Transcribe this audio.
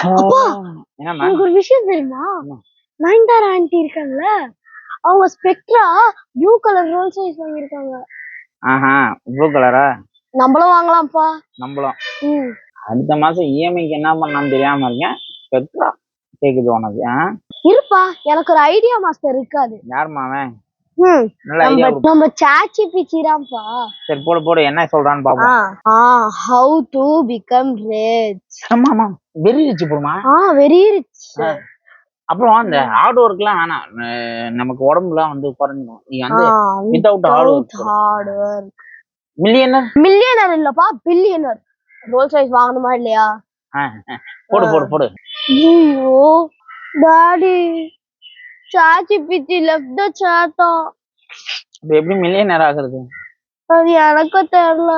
அப்பா என்னம்மா உங்களுக்கு ஒரு விஷயம் தெரியுமா? நயன்தாரா ஆண்டி இருக்காங்கல்ல, அவங்க spectra blue colour Rolls Royce வாங்கியிருக்காங்க. ஆஹா ப்ளூ கலரா? நம்மளும் வாங்கலாம்ப்பா. நம்மளும் ம். அடுத்த மாசம் இஎம்ஐக்கு என்ன பண்ணான்னு தெரியாம இருக்கேன். பெட்ரா கேக்குது உனக்கு? இருப்பா, எனக்கு ஒரு ஐடியா மாஸ்டர் இருக்காது. யாரும்மா அவன்? ம். நல்ல ஐடியா. நம்ம சாச்சி பிச்சிராம்பா. சரி போடு போடு, என்ன சொல்றான்னு பாப்போம். how to become rich. ஆமா வெரி ரிச் போடுமா? very rich. அப்புறம் அந்த ஹார்ட் ஒர்க்லாம் வேணாம், நமக்கு உடம்புலாம் வந்து குறைஞ்சிடும். நீ வந்து வித்தவுட் ஹார்ட் ஒர்க் மில்லியனர் இல்லப்பா, பில்லியனர். ரோல்ஸ் ராய்ஸ் வாங்கணுமா இல்லையா? போடு போடு போடு. ஐயோ டாடி, சாச்சி பிச்சி லெஃப்ட் த சாட்டா. அப்ப எப்படி மில்லியனர் ஆகுறது? அது எனக்கு தெரியல.